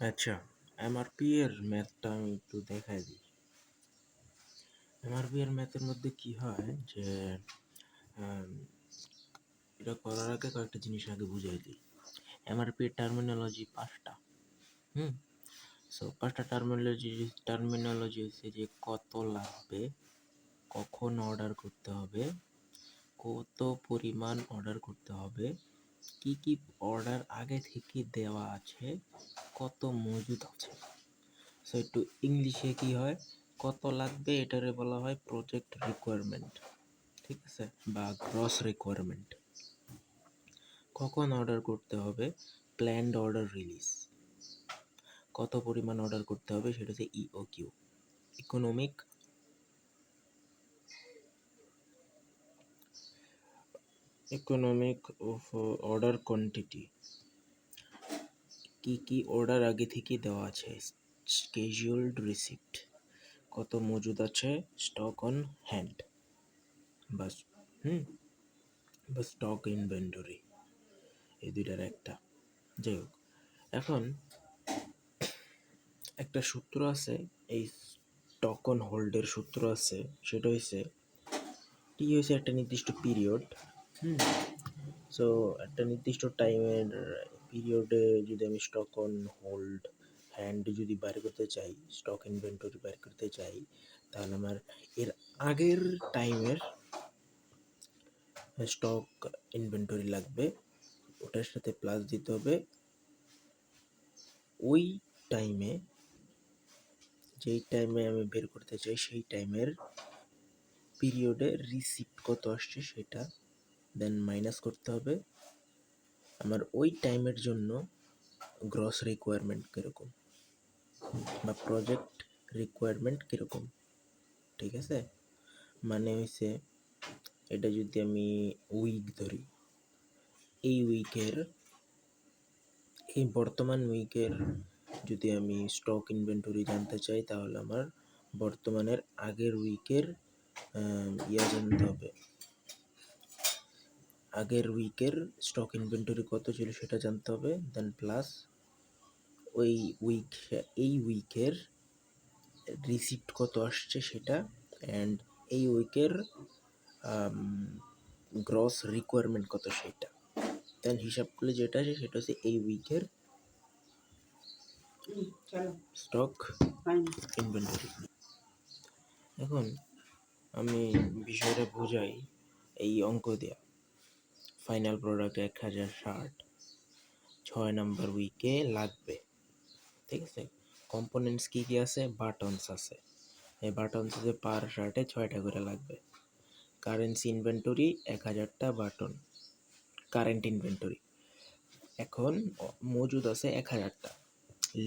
আচ্ছা, এমআরপি এর ম্যাথটা আমি একটু দেখাই দিই। এমআরপি এর ম্যাথের মধ্যে কি হয় যে আম, এটা করার আগে কয়েকটা জিনিস আগে বুঝাই দিই। এমআরপি এর টার্মিনোলজি পাঁচটা। হুম সো পাঁচটা টার্মিনোলজি হচ্ছে যে কত লাগবে, কখন অর্ডার করতে হবে, কত পরিমাণ অর্ডার করতে হবে, কি কি অর্ডার আগে থেকে দেওয়া আছে, কত মজুদ আছে। সো একটু ইংলিশে কি হয়, কত লাগবে এটারে বলা হয় প্রজেক্ট রিকোয়ারমেন্ট, ঠিক আছে, বা গ্রস রিকোয়ারমেন্ট। কখন অর্ডার করতে হবে, প্ল্যান্ড অর্ডার রিলিজ। কত পরিমাণ অর্ডার করতে হবে সেটা হচ্ছে EOQ, economic economic of order quantity. কি কি অর্ডার আগে থেকে দেওয়া আছে, স্কেজুলড রিসিপ্ট, কত মজুদ আছে, স্টক অন হ্যান্ড, বাস। হুম বা স্টক ইনভেন্টরি, এই দুইটার একটা। যাই হোক, এখন একটা সূত্র আছে, এই স্টক অন হোল্ডের সূত্র আছে, সেটা হচ্ছে টি হচ্ছে একটা নির্দিষ্ট পিরিয়ড। হুম সো একটা নির্দিষ্ট টাইমের পিরিয়ডে যদি আমি স্টক অন হোল্ড হ্যান্ড যদি বের করতে চাই, স্টক ইনভেন্টরি বের করতে চাই, তাহলে আমার এর আগের টাইমের স্টক ইনভেন্টরি লাগবে, ওটার সাথে প্লাস দিতে হবে ওই টাইমে, যেই টাইমে আমি বের করতে চাই সেই টাইমের পিরিয়ডে রিসিপ্ট কত আসছে সেটা, দেন মাইনাস করতে হবে আমার ওই টাইমের জন্য গ্রস রিকোয়ারমেন্ট কীরকম বা প্রজেক্ট রিকোয়ারমেন্ট কীরকম। ঠিক আছে, মানে হয়েছে এটা যদি আমি উইক ধরি, এই উইকের, এই বর্তমান উইকের যদি আমি স্টক ইনভেন্টরি জানতে চাই, তাহলে আমার বর্তমানের আগের উইকের জানতে হবে, আগের উইকের স্টক ইনভেন্টরি কত ছিল সেটা জানতে হবে, দেন প্লাস ওই উইক, এই উইকের রিসিপ্ট কত আসছে সেটা, অ্যান্ড এই উইকের গ্রস রিকোয়ারমেন্ট কত সেটা, দেন হিসাব করলে যেটা আসে সেটা হচ্ছে এই উইকের স্টক ইনভেন্টরি। এখন আমি বিষয়টা বোঝাই এই অঙ্ক দেয়া। ফাইনাল প্রোডাক্ট 1060 6 নাম্বার উইকে লাগবে, ঠিক আছে। কম্পোনেন্টস কী কী আছে, বাটনস আছে, এই বাটনস আছে পার শার্টে 6টা করে লাগবে। কারেন্সি ইনভেন্টরি 1000টা বাটন কারেন্ট ইনভেন্টরি, এখন মজুদ আছে 1000টা,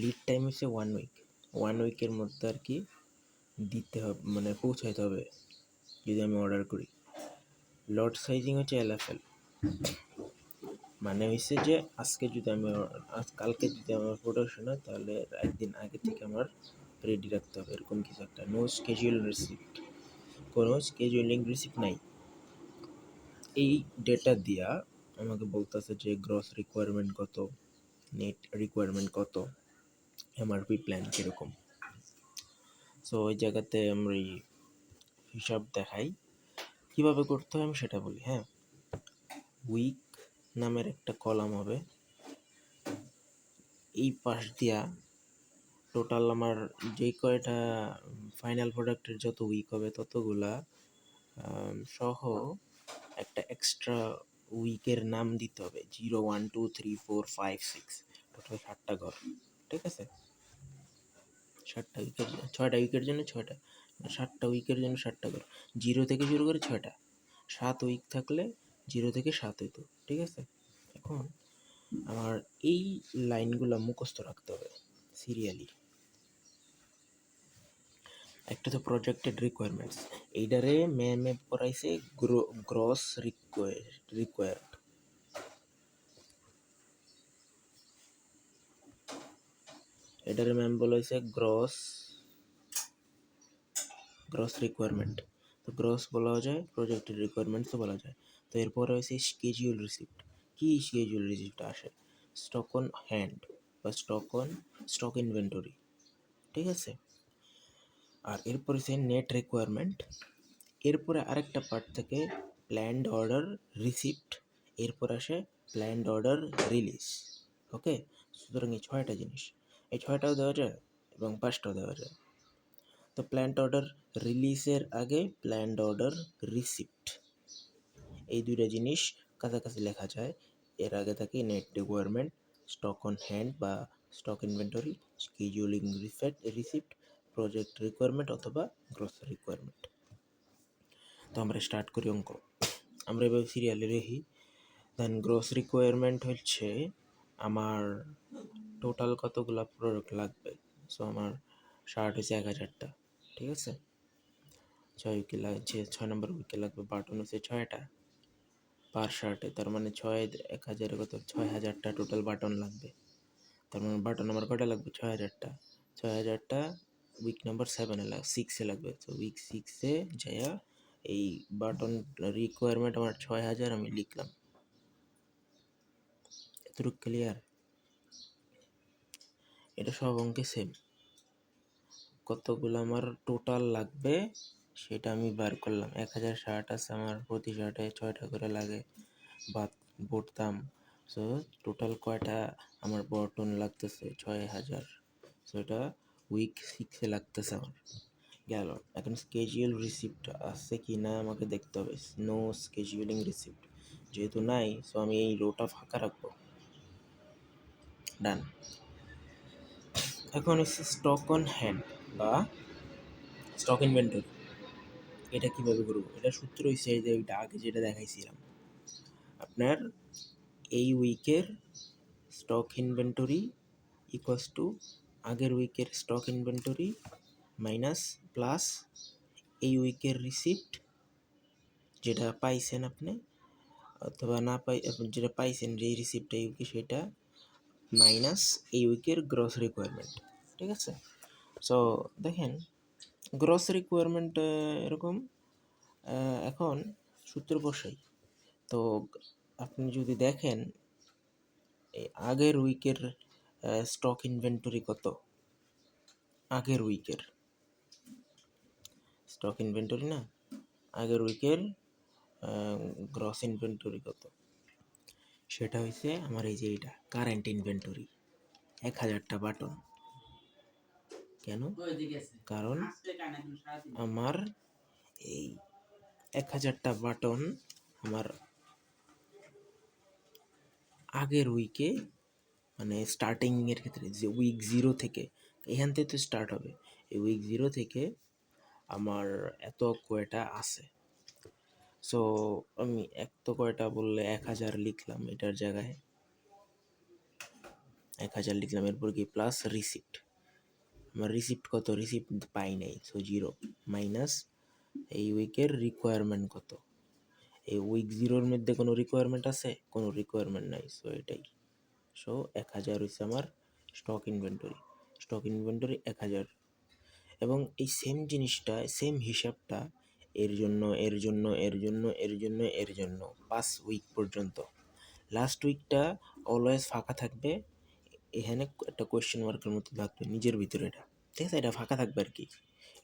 লিড টাইম হচ্ছে 1 উইক, 1 উইকের মধ্যে আর কি দিতে হবে, মানে পৌঁছাইতে হবে যদি আমি অর্ডার করি। লট সাইজিং হচ্ছে এলএফএল, মানে হয়েছে যে আজকে যদি আমি কালকে যদি আমার প্রোডাকশন হয় তাহলে একদিন আগে থেকে আমার রেডি রাখতে হবে, এরকম কিছু একটা। নো স্কেজুয়াল রিসিপ্ট, কোনো স্কেজুয়ালিং রিসিপ্ট নাই। এই ডেটা দিয়া আমাকে বলতেছে যে গ্রস রিকোয়ারমেন্ট কত, নেট রিকোয়ারমেন্ট কত, এমআরপি প্ল্যান কীরকম। সো ওই জায়গাতে আমরা হিসাব দেখাই, কীভাবে করতে হয় আমি সেটা বলি। হ্যাঁ, উইক নামের একটা কলাম হবে, এই পাশ দিয়া টোটাল আমার যে কয়টা ফাইনাল প্রোডাক্টের যত উইক হবে ততগুলা সহ একটা এক্সট্রা উইকের নাম দিতে হবে, 0 1 2 3 4 5 6, টোটাল 7টা ঘর। ঠিক আছে, 7টা উইকের, 6টা উইকের জন্য 6টা, 7টা উইকের জন্য 7টা ঘর, 0 থেকে শুরু করে 6টা, 7 উইক থাকলে 0 থেকে 7 হইতো। ঠিক আছে, এখন আমার এই লাইনগুলো মুখস্থ রাখতে হবে সিরিয়ালি। একটা তো প্রজেক্টেড রিকোয়ারমেন্টস, এইটারে ম্যামে পড়াইছে গ্রস রিকোয়ার্ড, এটারে ম্যাম বলেছে গ্রস রিকোয়ারমেন্ট। তো গ্রস বলা যায়, প্রজেক্টেড রিকোয়ারমেন্টসও বলা যায়। তো এরপরে হয়েছে স্কেজুয়াল রিসিপ্ট। কি স্কেজুয়াল রিসিপ্ট আসে, স্টক অন হ্যান্ড বা স্টক অন স্টক ইনভেন্টরি, ঠিক আছে। আর এরপরে সে নেট রিকোয়ারমেন্ট, এরপরে আরেকটা পার্ট থেকে প্ল্যান্ড অর্ডার রিসিপ্ট, এরপর আসে প্ল্যান্ড অর্ডার রিলিজ। ওকে, সুতরাং এই ছয়টা জিনিস, এই ছয়টাও দেওয়া যায় এবং পাঁচটাও দেওয়া যায়। তো প্ল্যান্ড অর্ডার রিলিজের আগে প্ল্যান্ড অর্ডার রিসিপ্ট, এই দুইটা জিনিস কাছাকাছি লেখা যায়। এর আগে থাকে net requirement, stock on hand বা stock inventory, scheduling receipt, project requirement অথবা গ্রোস রিকোয়ারমেন্ট। তো আমরা স্টার্ট করি অঙ্ক, আমরা এভাবে সিরিয়ালে রেখি। দেন গ্রোস রিকোয়ারমেন্ট হচ্ছে আমার টোটাল কতগুলো প্রোডাক্ট লাগবে। সো আমার শার্ট হচ্ছে 1000টা, ঠিক আছে। 6 উইকে লাগছে, 6 নম্বর উইকে লাগবে বাটন হচ্ছে 6টা পার শার্টে, তার মানে 6 1000 কত 6000টা টোটাল বাটন লাগবে। তার মানে বাটন আমার কটা লাগবে 6000টা, 6000টা উইক নাম্বার 6-এ লাগবে। তো উইক 6-এ যাইয়া এই বাটন রিকোয়ারমেন্ট আমার 6000 আমি লিখলাম। এতটুকু ক্লিয়ার? এটা সব অঙ্কে সেম, কতগুলো আমার টোটাল লাগবে সেটা আমি বার করলাম। 1000 শার্ট আছে আমার, প্রতি শার্টে 6টা করে লাগে বা বলতাম। সো টোটাল কয়টা আমার বটন লাগতেছে 6000, সো এটা উইক 6-এ লাগতেছে আমার। গেল। এখন স্কেজুয়াল রিসিপ্ট আছে কি না আমাকে দেখতে হবে। নো স্কেজুয়ালিং রিসিপ্ট, যেহেতু নাই সো আমি এই রোটা ফাঁকা রাখবো। ডান। এখন হচ্ছে স্টক অন হ্যান্ড বা স্টক ইনভেন্টরি, এটা কীভাবে করবো? এটা সূত্র হচ্ছে যে ওইটা আগে যেটা দেখাইছিলাম, আপনার এই উইকের স্টক ইনভেন্টরি ইকুয়ালস টু আগের উইকের স্টক ইনভেন্টরি মাইনাস প্লাস এই উইকের রিসিপ্ট যেটা পাইছেন আপনি, অথবা না পাই যেটা পাইছেন যেই রিসিপ্টটা এই উইকে সেটা, মাইনাস এই উইকের গ্রস রিকোয়ারমেন্ট, ঠিক আছে। সো দেখেন গ্রস রিকোয়ারমেন্ট এরকম। এখন সূত্র বসাই। তো আপনি যদি দেখেন এই আগের উইকের স্টক ইনভেন্টরি কত, আগের উইকের স্টক ইনভেন্টরি না, আগের উইকের গ্রস ইনভেন্টরি কত, সেটা হচ্ছে আমার এই যে এইটা কারেন্ট ইনভেন্টরি 1000টা বাটন। কেন? কারণ আমার এই 1000টা বাটন আমার আগের উইকে, মানে স্টার্টিংয়ের ক্ষেত্রে যে উইক 0 থেকে, এখান থেকে তো স্টার্ট হবে, এই উইক 0 থেকে আমার এত কয়টা আছে। সো আমি এত কয়টা বললে 1000 লিখলাম, এটার জায়গায় 1000 লিখলাম। এরপর কি প্লাস রিসিপ্ট, আমার রিসিপ্ট কত, রিসিপ্ট পাই নাই, সো 0 মাইনাস এই উইকের রিকোয়ারমেন্ট কত, এই উইক 0-র মধ্যে কোনো রিকোয়ারমেন্ট আছে, কোনো রিকোয়ারমেন্ট নাই, সো এটাই। সো 1000 হচ্ছে আমার স্টক ইনভেন্টরি, স্টক ইনভেন্টরি 1000। এবং এই সেম জিনিসটা, সেম হিসাবটা এর জন্য, এর জন্য, এর জন্য, এর জন্য, এর জন্য 5 উইক পর্যন্ত। লাস্ট উইকটা অলওয়েজ ফাঁকা থাকবে, এখানে একটা কোয়েশ্চেন মার্কের মতো থাকবে নিজের ভিতরে, এটা ঠিক আছে, এটা ফাঁকা থাকবে আর কি।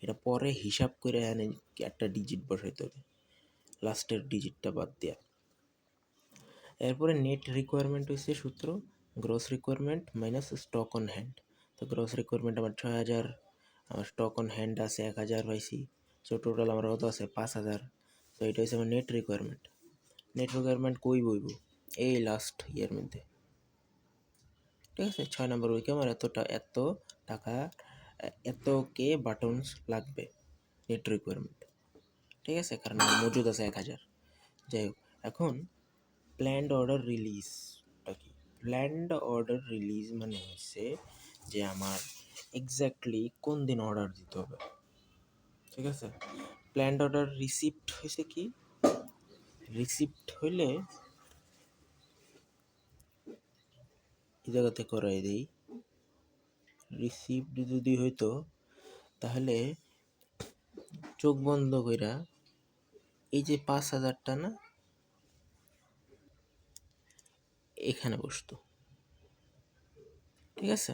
এটা পরে হিসাব করে এখানে একটা ডিজিট বসাইতে হবে, লাস্টের ডিজিটটা বাদ দেওয়া। এরপরে নেট রিকোয়ারমেন্ট হচ্ছে সূত্র gross requirement minus stock on hand. তো গ্রস রিকোয়ারমেন্ট আমার 6000, আমার স্টক অন হ্যান্ড আছে 1000 পাইছি, সো টোটাল আমার কত আছে 5000। তো এটা হচ্ছে আমার নেট রিকোয়ারমেন্ট। নেট রিকোয়ারমেন্ট কই বইব, এই লাস্ট ইয়ের মধ্যে, ঠিক আছে। 6 নম্বর উইকে আমার এত টাকা, এত কে বাটনস লাগবে নেট রিকোয়ারমেন্ট, ঠিক আছে, কারণ আমার মজুদ আছে 1000। যাই হোক, এখন প্ল্যান্ড অর্ডার রিলিজটা কি? প্ল্যান্ড অর্ডার রিলিজ মানে হচ্ছে যে আমার এক্স্যাক্টলি কোন দিন অর্ডার দিতে হবে, ঠিক আছে। প্ল্যান্ড অর্ডার রিসিপ্ট হয়েছে কি, রিসিপ্ট হইলে এই জায়গাতে করাই দিই। রিসিপ্ট যদি হইতো তাহলে চোখ বন্ধ কইরা এই যে 5000টা না, এখানে বসতো, ঠিক আছে।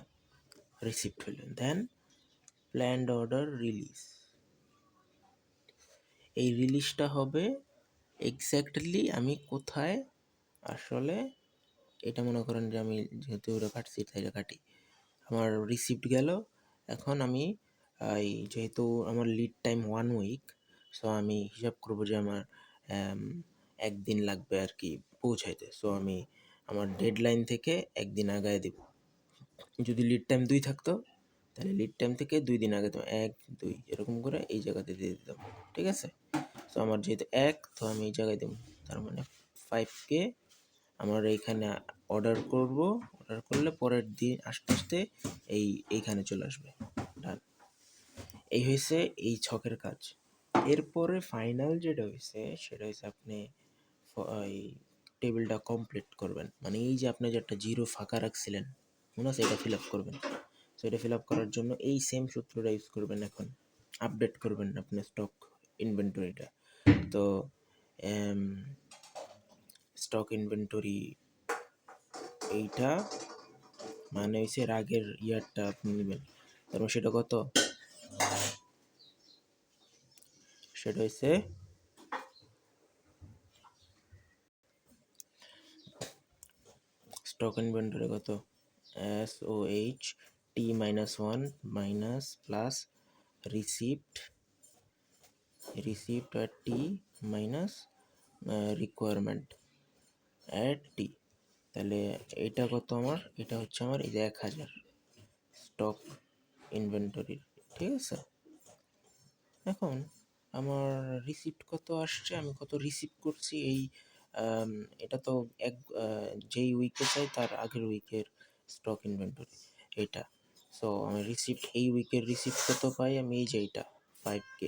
রিসিপ্ট হইল, দেন প্ল্যান্ড অর্ডার রিলিজ। এই রিলিজটা হবে এক্স্যাক্টলি আমি কোথায় আসলে, এটা মনে করেন যে আমি যেহেতু ওটা কাটছি তাই কাটি, আমার রিসিপ্ট গেল। এখন আমি এই যেহেতু আমার লিড টাইম 1 উইক, সো আমি হিসাব করবো যে আমার একদিন লাগবে আর কি পৌঁছাইতে। সো আমি আমার ডেডলাইন থেকে একদিন আগায় দেব। যদি লিড টাইম 2 থাকতো তাহলে লিড টাইম থেকে 2 দিন আগে, তো 1 2 এরকম করে এই জায়গাতে দিয়ে দিতাম, ঠিক আছে। তো আমার যেহেতু 1, তো আমি এই জায়গায় দেবো, তার মানে 5K আমার এইখানে অর্ডার করব। অর্ডার করলে পরের দিন আস্তে আস্তে এইখানে চলে আসবে। ডান। এই হয়েছে এই ছকের কাজ। এরপরে ফাইনাল যেটা হয়েছে সেটা হচ্ছে আপনি এই টেবিলটা কমপ্লিট করবেন, মানে এই যে আপনি যে একটা জিরো ফাঁকা রাখছিলেন মনে আছে, এটা ফিল আপ করবেন। সো এটা ফিল আপ করার জন্য এই সেম সূত্রটা ইউজ করবেন। এখন আপডেট করবেন আপনি স্টক ইনভেন্টরিটা। তো স্টক ইনভেন্টরি এইটা মানে হচ্ছে এর আগের ইয়ারটা আপনি নেবেন। তারপর সেটা কত, সেটা হচ্ছে স্টক ইনভেন্টরি কত, SOHT-1 minus plus receipt at T minus requirement at T। তাহলে এটা কত আমার, এটা হচ্ছে আমার এই যে 1000 স্টক ইনভেন্টরির, ঠিক আছে। এখন আমার রিসিপ্ট কত আসছে, আমি কত রিসিভ করছি, এই এটা তো যেই উইকে চাই তার আগের উইকের স্টক ইনভেন্টরি এইটা। সো আমি রিসিপ্ট এই উইকের রিসিপ্ট কত পাই আমি, এই যে এইটা 5K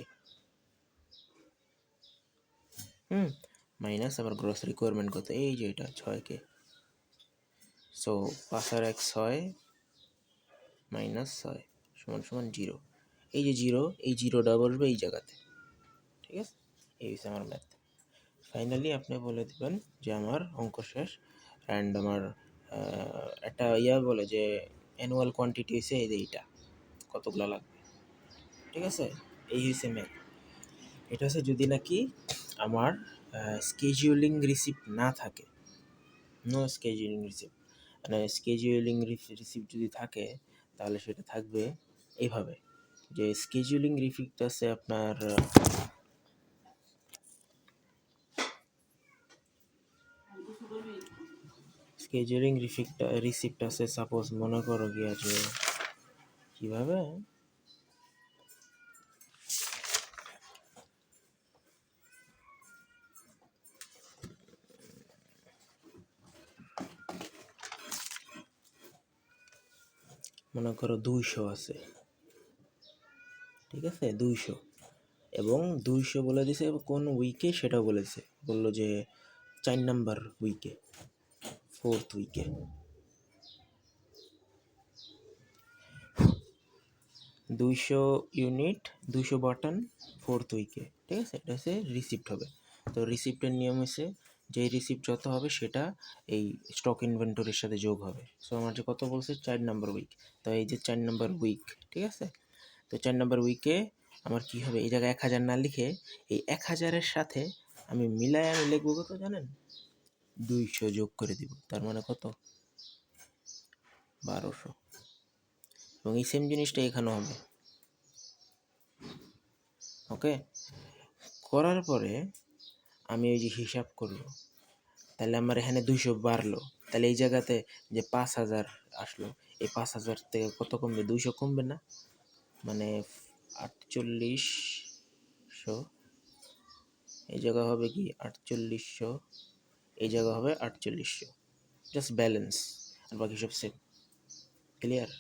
মাইনাস আবার গ্রস রিকোয়ারমেন্ট কত, এই যে এটা 6K। সো 5 আর 1 6 মাইনাস 6 সমান সমান 0। এই যে 0, এই জিরোটা বসবে এই জায়গাতে, ঠিক আছে। এই হচ্ছে আমার ম্যাথ। ফাইনালি আপনি বলে দেবেন যে আমার অঙ্ক শেষ। অ্যান্ড আমার একটা বলে যে অ্যানুয়াল কোয়ান্টিটি হয়েছে এই যে এইটা কতগুলো লাগবে, ঠিক আছে। এই হয়েছে ম্যাথ। এটা হচ্ছে যদি নাকি আমার স্কেজিউলিং রিসিপ্ট না থাকে, নো স্কেজিউলিং রিসিপ্ট, মানে স্কেজিউলিং রিসিপ্ট যদি থাকে তাহলে সেটা থাকবে এইভাবে যে স্কেজিউলিং রিসিপ্ট আছে আপনার স্কেজুলিং রিসিপ্ট আছে, সাপোজ মনে করো কি আছে কিভাবে, মনে করো 200 আছে, ঠিক আছে 200, এবং 200 বলে দিছে কোন উইকে সেটা বলেছে, বললো যে 4 নাম্বার উইকে, 4th উইকে। 200 ইউনিট 200 বাটন 4th উইকে, ঠিক আছে। এটা হচ্ছে রিসিপ্ট হবে। তো রিসিপ্টের নিয়ম হচ্ছে যে রিসিপ্ট যত হবে সেটা এই স্টক ইনভেন্টরির সাথে যোগ হবে। সো আমার যে কত বলছে 4 নাম্বার উইক, তো এই যে 4 নাম্বার উইক, ঠিক আছে। তো 4 নাম্বার উইকে আমার কি হবে, এই জায়গায় 1000 না লিখে এই 1000-এর সাথে আমি মিলায় আমি লিখবো কত জানেন, 200 যোগ করে দিব, তার মানে কত 1200। এবং এই সেম জিনিসটা এখানেও হবে। ওকে, করার পরে আমি ওই যে হিসাব করব, তাহলে আমার এখানে 200 বাড়লো, তাহলে এই জায়গাতে যে 5000 আসলো, এই 5000 থেকে কত কমবে, 200 কমবে না, মানে 4800। এই জায়গা হবে কি 4800, এই জায়গা হবে 4800, জাস্ট ব্যালেন্স, আর বাকি সব সেম। ক্লিয়ার?